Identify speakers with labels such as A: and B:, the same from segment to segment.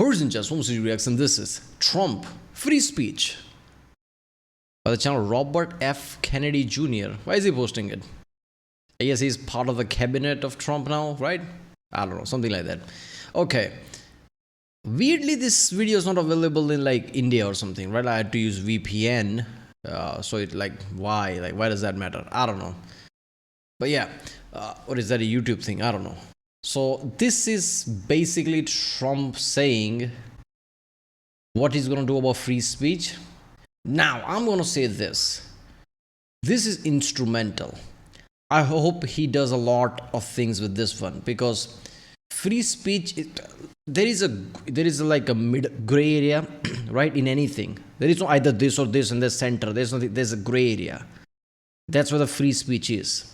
A: Virgin Just Home City Reacts, and this is Trump Free Speech by the channel Robert F. Kennedy Jr. Why is he posting it? I guess he's part of the cabinet of Trump now, right? I don't know, something like that. Okay. Weirdly, this video is not available in like India or something, right? I had to use VPN. So it why does that matter? I don't know. But yeah, what is that, a YouTube thing? I don't know. So this is basically Trump saying what he's going to do about free speech. Now, I'm going to say this. This is instrumental. I hope he does a lot of things with this one, because free speech, there is a mid gray area, right? In anything, there is no either this or this in the center. There's a gray area. That's where the free speech is.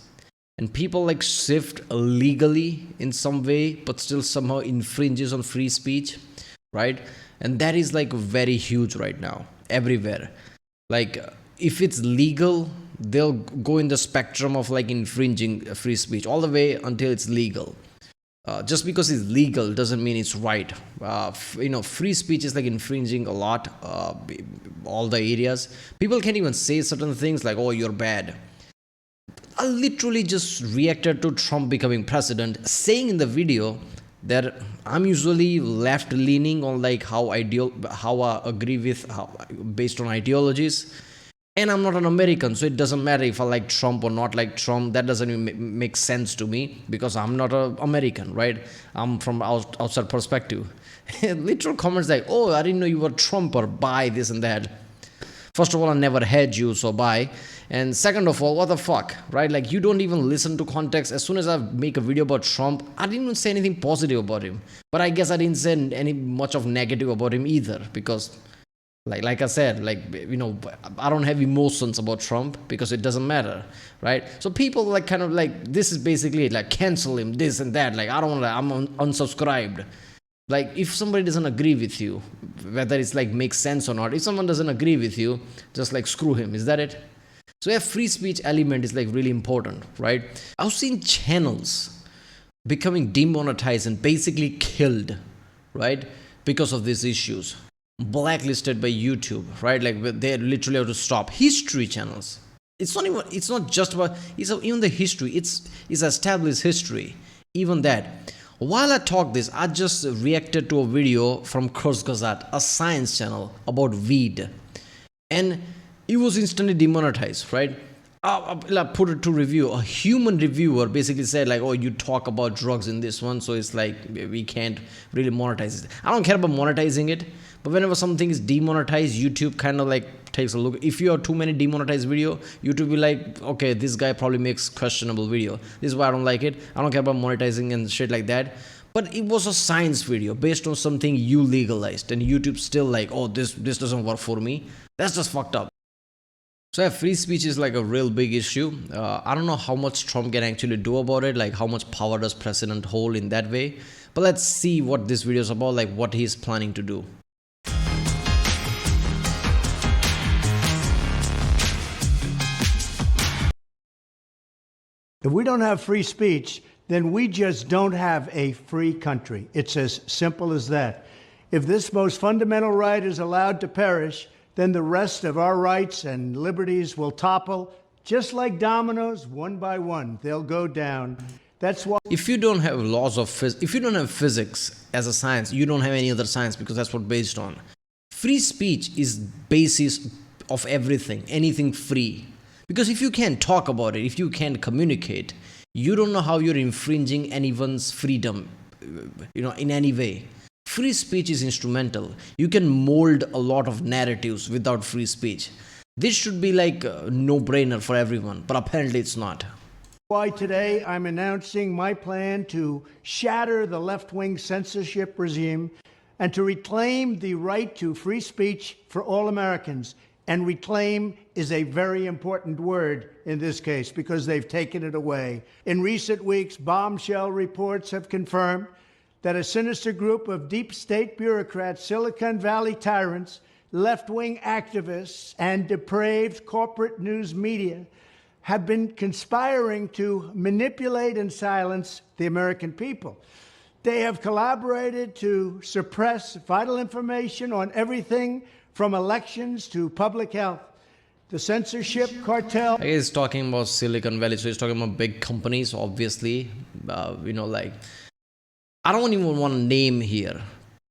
A: And people shift legally in some way, but still somehow infringes on free speech, right? And that is very huge right now, everywhere. If it's legal, they'll go in the spectrum of infringing free speech all the way until it's legal. Just because it's legal doesn't mean it's right. Free speech is infringing a lot, all the areas. People can't even say certain things like, oh, you're bad. I literally just reacted to Trump becoming president, saying in the video that I'm usually left leaning on how I agree with based on ideologies. And I'm not an American, so it doesn't matter if I like Trump or not like Trump. That doesn't even make sense to me, because I'm not an American, right? I'm from outside perspective. Literal comments like, oh, I didn't know you were Trump, or bye, this and that. First of all, I never had you, so bye. And second of all, what the fuck, right? You don't even listen to context. As soon as I make a video about Trump, I didn't even say anything positive about him. But I guess I didn't say any much of negative about him either, because like I said, I don't have emotions about Trump because it doesn't matter, right? So people this is basically it, cancel him, this and that. I don't want to, I'm unsubscribed. If somebody doesn't agree with you, whether it's makes sense or not, if someone doesn't agree with you, just screw him. Is that it? So a free speech element is really important, right? I've seen channels becoming demonetized and basically killed, right? Because of these issues. Blacklisted by YouTube, right? They literally have to stop. History channels. It's not just about, even the history. It's established history. Even that. While I talk this, I just reacted to a video from Kurzgesagt, a science channel about weed. And it was instantly demonetized, right? I'll put it to review. A human reviewer basically said oh, you talk about drugs in this one, so it's we can't really monetize it. I don't care about monetizing it, but whenever something is demonetized, YouTube kind of takes a look. If you have too many demonetized video, YouTube will okay, this guy probably makes questionable video. This is why I don't like it. I don't care about monetizing and shit like that. But it was a science video based on something you legalized, and YouTube still oh, this doesn't work for me. That's just fucked up. So yeah, free speech is a real big issue. I don't know how much Trump can actually do about it, how much power does president hold in that way. But let's see what this video is about, what he's planning to do.
B: If we don't have free speech, then we just don't have a free country. It's as simple as that. If this most fundamental right is allowed to perish, then the rest of our rights and liberties will topple, just like dominoes, one by one. They'll go down. That's why.
A: If you don't have laws of if you don't have physics as a science, you don't have any other science, because that's what based on. Free speech is basis of everything, anything free. Because if you can't talk about it, if you can't communicate, you don't know how you're infringing anyone's freedom, in any way. Free speech is instrumental. You can mold a lot of narratives without free speech. This should be a no-brainer for everyone, but apparently it's not.
B: Why today I'm announcing my plan to shatter the left-wing censorship regime and to reclaim the right to free speech for all Americans. And reclaim is a very important word in this case, because they've taken it away. In recent weeks, bombshell reports have confirmed that a sinister group of deep state bureaucrats, Silicon Valley tyrants, left-wing activists, and depraved corporate news media have been conspiring to manipulate and silence the American people. They have collaborated to suppress vital information on everything from elections to public health. The censorship cartel.
A: He's talking about Silicon Valley, so he's talking about big companies, obviously. Like, I don't even want to name here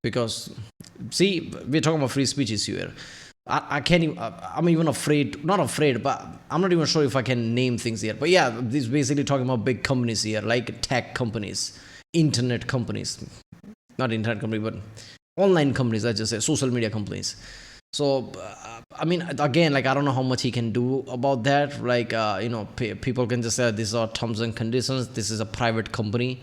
A: because, see, we're talking about free speech issue here. I can't even, I'm even afraid, not afraid, but I'm not even sure if I can name things here. But yeah, this is basically talking about big companies here, like tech companies, internet companies, not internet company, but online companies, I just say, social media companies. So, again, like, I don't know how much he can do about that. Like, people can just say, these are terms and conditions. This is a private company.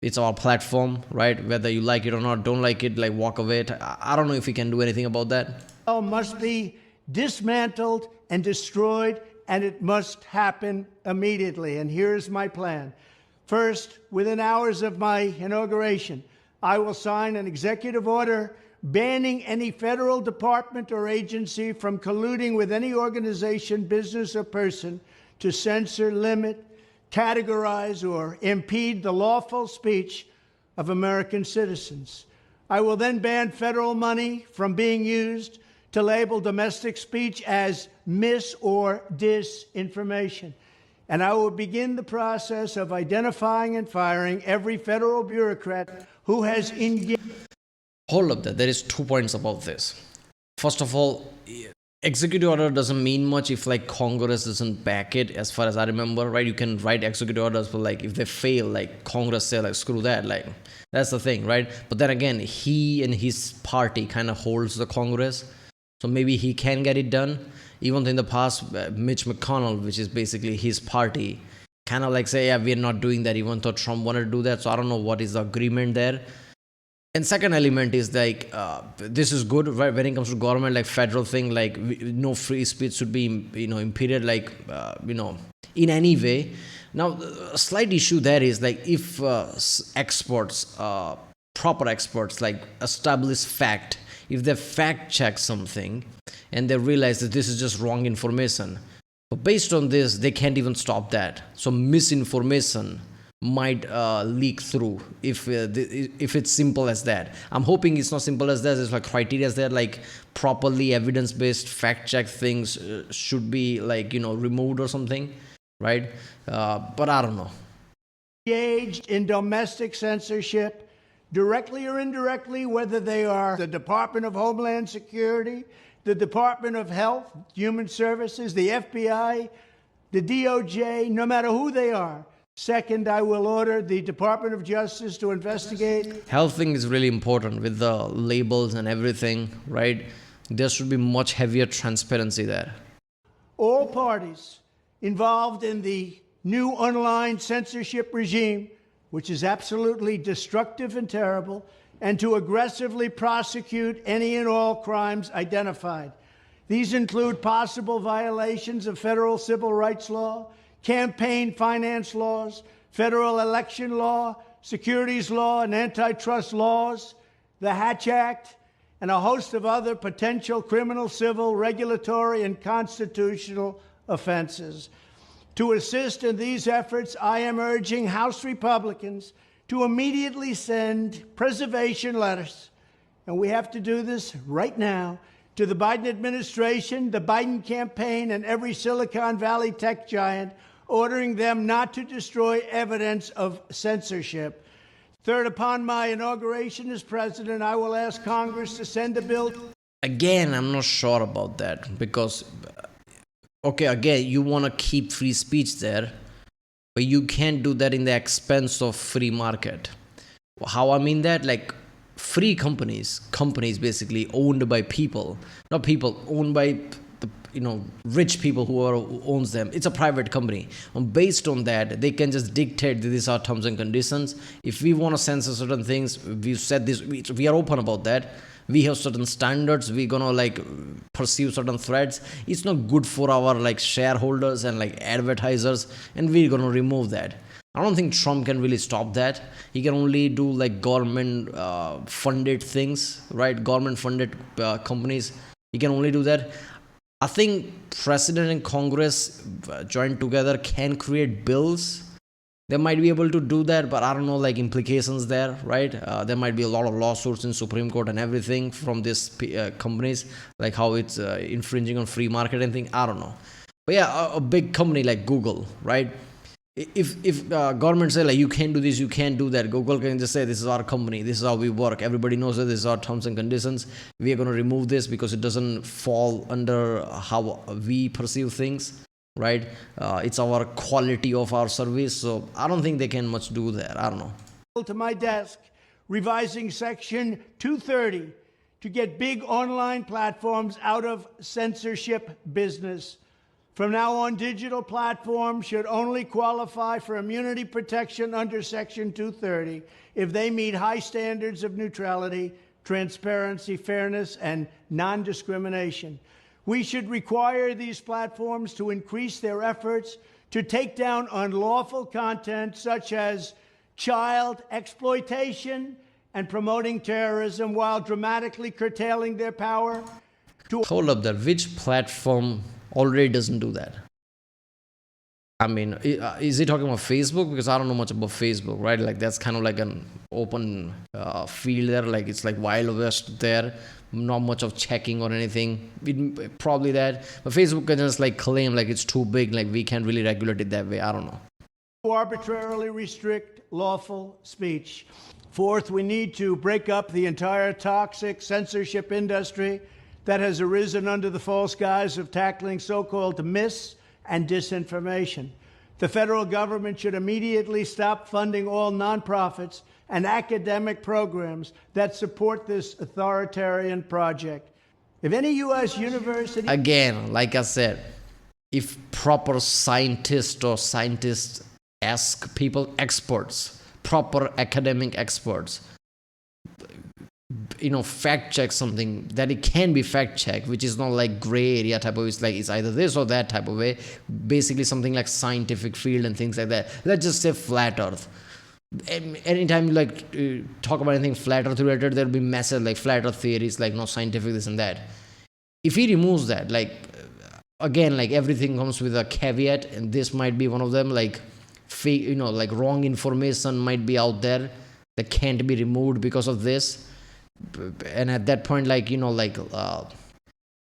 A: It's our platform, right? Whether you like it or not, don't like it, like, walk away. I don't know if he can do anything about that.
B: Must be dismantled and destroyed, and it must happen immediately. And here's my plan. First, within hours of my inauguration, I will sign an executive order banning any federal department or agency from colluding with any organization, business, or person to censor, limit, categorize, or impede the lawful speech of American citizens. I will then ban federal money from being used to label domestic speech as mis- or disinformation. And I will begin the process of identifying and firing every federal bureaucrat who has engaged.
A: Hold up there. There is 2 points about this. First of all, executive order doesn't mean much if, like, Congress doesn't back it, as far as I remember, right? You can write executive orders, but, like, if they fail, like, Congress say, like, screw that, like, that's the thing, right? But then again, he and his party kind of holds the Congress, so maybe he can get it done. Even though in the past, Mitch McConnell, which is basically his party, kind of like say, yeah, we're not doing that, even though Trump wanted to do that. So I don't know what is the agreement there. And second element is like, this is good, right? When it comes to government, like federal thing, like no free speech should be, impeded, like, in any way. Now, a slight issue there is like if experts, proper experts, like establish fact, if they fact check something and they realize that this is just wrong information, but based on this, they can't even stop that. So misinformation might leak through if it's simple as that. I'm hoping it's not simple as that. There's like criteria there, like properly evidence-based fact check things should be like, removed or something, right? But I don't know.
B: Engaged in domestic censorship, directly or indirectly, whether they are the Department of Homeland Security, the Department of Health, Human Services, the FBI, the DOJ, no matter who they are. Second, I will order the Department of Justice to investigate.
A: Health thing is really important with the labels and everything, right? There should be much heavier transparency there.
B: All parties involved in the new online censorship regime, which is absolutely destructive and terrible, and to aggressively prosecute any and all crimes identified. These include possible violations of federal civil rights law, campaign finance laws, federal election law, securities law, and antitrust laws, the Hatch Act, and a host of other potential criminal, civil, regulatory, and constitutional offenses. To assist in these efforts, I am urging House Republicans to immediately send preservation letters, and we have to do this right now, to the Biden administration, the Biden campaign, and every Silicon Valley tech giant, ordering them not to destroy evidence of censorship. Third, upon my inauguration as president, I will ask Congress to send a bill.
A: Again, I'm not sure about that because, okay, again, you want to keep free speech there, but you can't do that in the expense of free market. How I mean that? Like free companies basically owned by people, not people, owned by the rich people who owns them. It's a private company. And based on that, they can just dictate that these are terms and conditions. If we want to censor certain things, we've said this, we are open about that. We have certain standards, we're gonna like pursue certain threads. It's not good for our like shareholders and like advertisers, and we're gonna remove that. I don't think Trump can really stop that. He can only do like government funded things, right? Government funded companies. He can only do that. I think President and Congress joined together can create bills they might be able to do that, but I don't know, like implications there, right? There might be a lot of lawsuits in Supreme Court and everything from these companies, like how it's infringing on free market and thing. I don't know, but yeah, a big company like Google, right? If government say like you can't do this, you can't do that, Google can just say this is our company, this is how we work. Everybody knows that this is our terms and conditions. We are going to remove this because it doesn't fall under how we perceive things. Right, it's our quality of our service, so I don't think they can much do that. I don't know.
B: To my desk, revising Section 230 to get big online platforms out of censorship business. From now on, digital platforms should only qualify for immunity protection under Section 230 if they meet high standards of neutrality, transparency, fairness, and non-discrimination. We should require these platforms to increase their efforts to take down unlawful content such as child exploitation and promoting terrorism while dramatically curtailing their power to...
A: Hold up there. Which platform already doesn't do that? I mean, is he talking about Facebook? Because I don't know much about Facebook, right? Like that's kind of like an open field there. Like it's like Wild West there. Not much of checking or anything. Probably that. But Facebook can just like claim like it's too big. Like we can't really regulate it that way. I don't know.
B: Arbitrarily restrict lawful speech. Fourth, we need to break up the entire toxic censorship industry that has arisen under the false guise of tackling so-called mis- and disinformation. The federal government should immediately stop funding all nonprofits and academic programs that support this authoritarian project. If any U.S. university...
A: Again, like I said, if proper scientists or scientist-esque people, experts, proper academic experts, fact check something that it can be fact checked, which is not like gray area type of, it's like it's either this or that type of way, basically something like scientific field and things like that. Let's just say flat earth. Anytime you like talk about anything flat earth related, there'll be messages like flat earth theories, like no scientific this and that. If he removes that, like again, like everything comes with a caveat, and this might be one of them, like fake, like wrong information might be out there that can't be removed because of this. And at that point,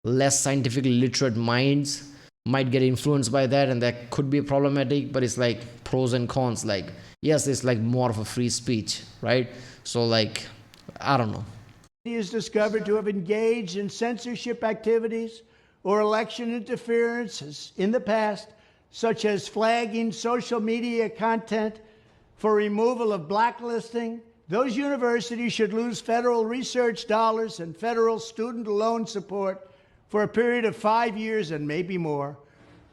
A: less scientifically literate minds might get influenced by that, and that could be problematic. But it's like pros and cons. Like yes, it's like more of a free speech, right? So like I don't know.
B: He is discovered to have engaged in censorship activities or election interferences in the past, such as flagging social media content for removal of blacklisting. Those universities should lose federal research dollars and federal student loan support for a period of 5 years and maybe more.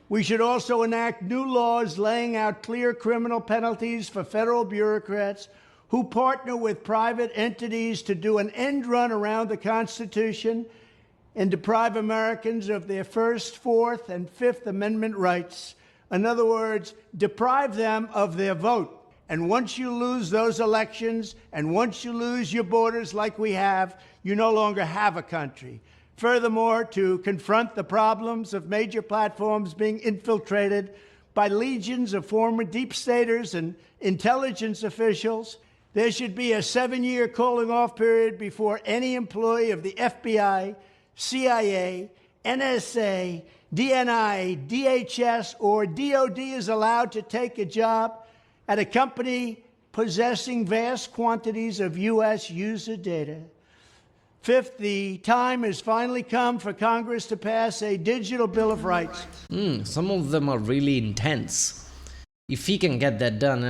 B: We should also enact new laws laying out clear criminal penalties for federal bureaucrats who partner with private entities to do an end run around the Constitution and deprive Americans of their First, Fourth, and Fifth Amendment rights. In other words, deprive them of their vote. And once you lose those elections, and once you lose your borders like we have, you no longer have a country. Furthermore, to confront the problems of major platforms being infiltrated by legions of former deep staters and intelligence officials, there should be a 7-year cooling-off period before any employee of the FBI, CIA, NSA, DNI, DHS, or DOD is allowed to take a job at a company possessing vast quantities of U.S. user data. Fifth, the time has finally come for Congress to pass a digital Bill of Rights.
A: Some of them are really intense. If he can get that done,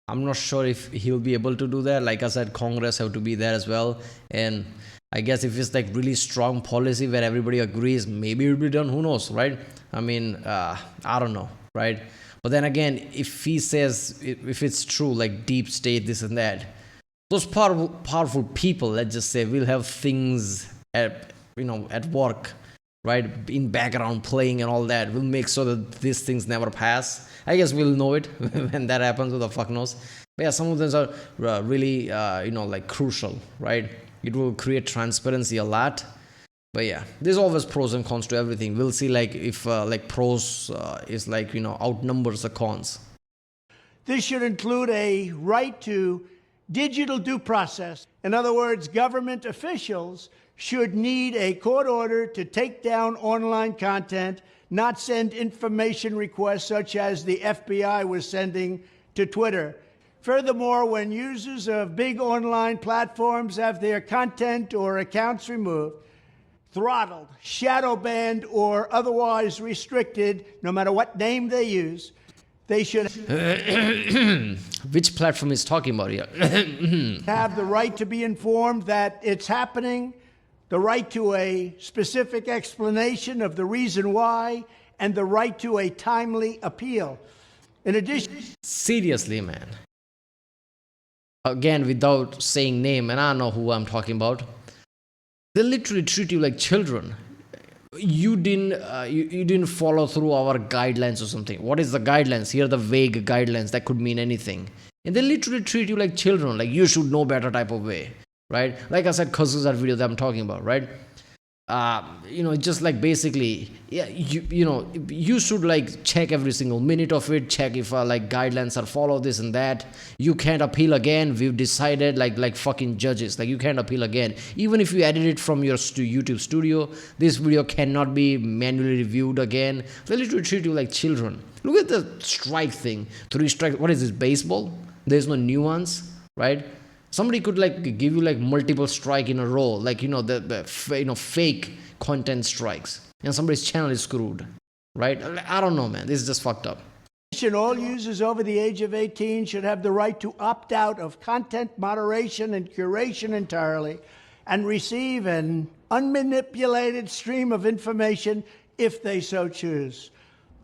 A: I'm not sure if he'll be able to do that. Like I said, Congress have to be there as well. And I guess if it's like really strong policy where everybody agrees, maybe it'll be done. Who knows, right? I mean, I don't know, right? But then again, if he says, if it's true, like deep state, this and that, those powerful people, let's just say, will have things at work, right, in background playing and all that, will make sure that these things never pass. I guess we'll know it when that happens. Who the fuck knows? But yeah, some of them are really, like crucial, right? It will create transparency a lot. But yeah, there's always pros and cons to everything. We'll see, like if pros is outnumbers the cons.
B: This should include a right to digital due process. In other words, government officials should need a court order to take down online content, not send information requests such as the FBI was sending to Twitter. Furthermore, when users of big online platforms have their content or accounts removed, throttled, shadow banned, or otherwise restricted, no matter what name they use, they should
A: Which platform is talking about here?
B: have the right to be informed that it's happening, the right to a specific explanation of the reason why, and the right to a timely appeal. In addition,
A: Seriously, man. Again, without saying name, and I know who I'm talking about. They literally treat you like children. You didn't follow through our guidelines or something. What is the guidelines? Here are the vague guidelines that could mean anything. And they literally treat you like children, like you should know better type of way, right? Like I said, cause that video that I'm talking about, right? Just like basically, yeah, you should like check every single minute of it, check if like guidelines are followed, this and that. You can't appeal again. We've decided like fucking judges, like you can't appeal again. Even if you edit it from your YouTube studio, this video cannot be manually reviewed again. They literally treat you like children. Look at the strike thing. 3 strikes. What is this, baseball? There's no nuance, right? Somebody could like give you like multiple strike in a row, like the fake content strikes, and somebody's channel is screwed, right? I don't know, man. This is just fucked up.
B: all users over the age of 18 should have the right to opt out of content moderation and curation entirely and receive an unmanipulated stream of information if they so choose.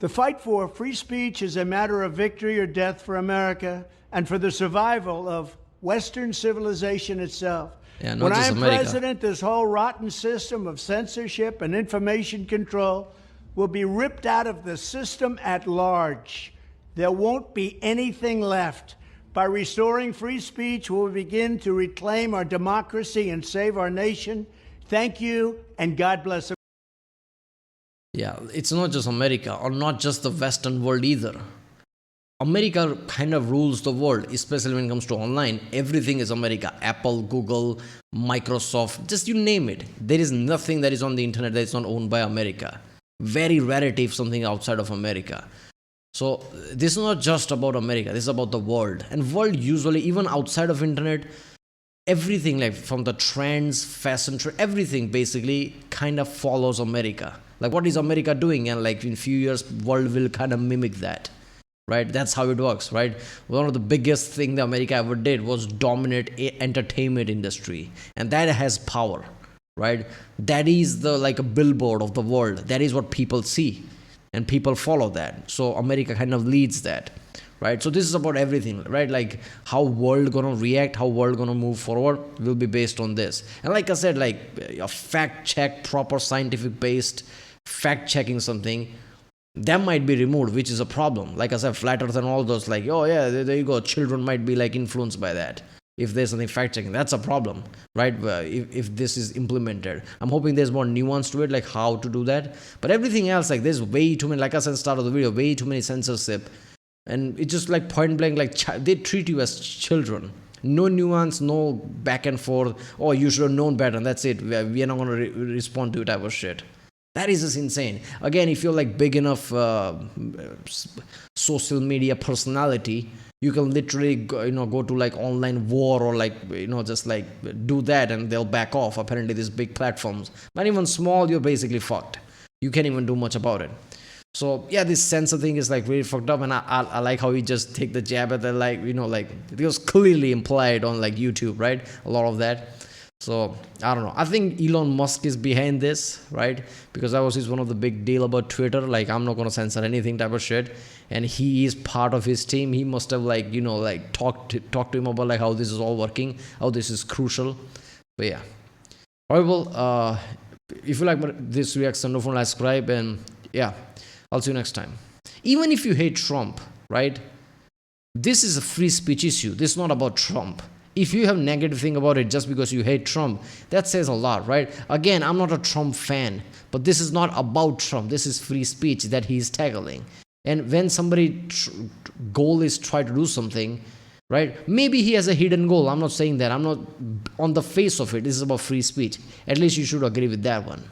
B: The fight for free speech is a matter of victory or death for America and for the survival of Western civilization itself.
A: Yeah, not
B: when
A: just
B: I'm
A: America.
B: president, this whole rotten system of censorship and information control will be ripped out of the system at large. There won't be anything left. By restoring free speech, we'll begin to reclaim our democracy and save our nation. Thank you, and God bless.
A: Yeah, it's not just America, or not just the Western world either. America kind of rules the world, especially when it comes to online. Everything is America. Apple, Google, Microsoft, just you name it. There is nothing that is on the internet that is not owned by America. Very rarely if something outside of America. So this is not just about America. This is about the world. And world usually, even outside of internet, everything like from the trends, fashion, everything basically kind of follows America. Like what is America doing? And like in few years, world will kind of mimic that. Right, that's how it works, right? One of the biggest thing that America ever did was dominate entertainment industry, and that has power, right? That is the like a billboard of the world. That is what people see, and people follow that. So America kind of leads that, right? So this is about everything, right? Like how world gonna react, how world gonna move forward will be based on this. And like I said, like a fact check, proper scientific based fact checking something, that might be removed, which is a problem. Like I said, flat earth and all those, like, oh yeah, there you go. Children might be like influenced by that. If there's something fact checking, that's a problem, right? If this is implemented, I'm hoping there's more nuance to it, like how to do that. But everything else, like there's way too many, like I said at the start of the video, way too many censorship. And it's just like point blank, like they treat you as children. No nuance, no back and forth. Oh, you should have known better. And that's it. We are not going to respond to it type of shit. That is just insane. Again, if you're like big enough social media personality, you can literally go to like online war or like just like do that and they'll back off. Apparently, these big platforms, but even small, you're basically fucked. You can't even do much about it. So yeah, this censor thing is like really fucked up, and I like how he just take the jab at the like it was clearly implied on like YouTube, right? A lot of that. So, I don't know. I think Elon Musk is behind this, right? Because that was one of the big deal about Twitter. Like, I'm not going to censor anything type of shit. And he is part of his team. He must have talked to him about like how this is all working, how this is crucial. But yeah. Alright, well, if you like this reaction, don't forget to subscribe. And yeah, I'll see you next time. Even if you hate Trump, right? This is a free speech issue. This is not about Trump. If you have negative thing about it just because you hate Trump, that says a lot, right? Again, I'm not a Trump fan, but this is not about Trump. This is free speech that he's tackling. And when somebody goal is try to do something, right? Maybe he has a hidden goal. I'm not saying that. I'm not on the face of it. This is about free speech. At least you should agree with that one.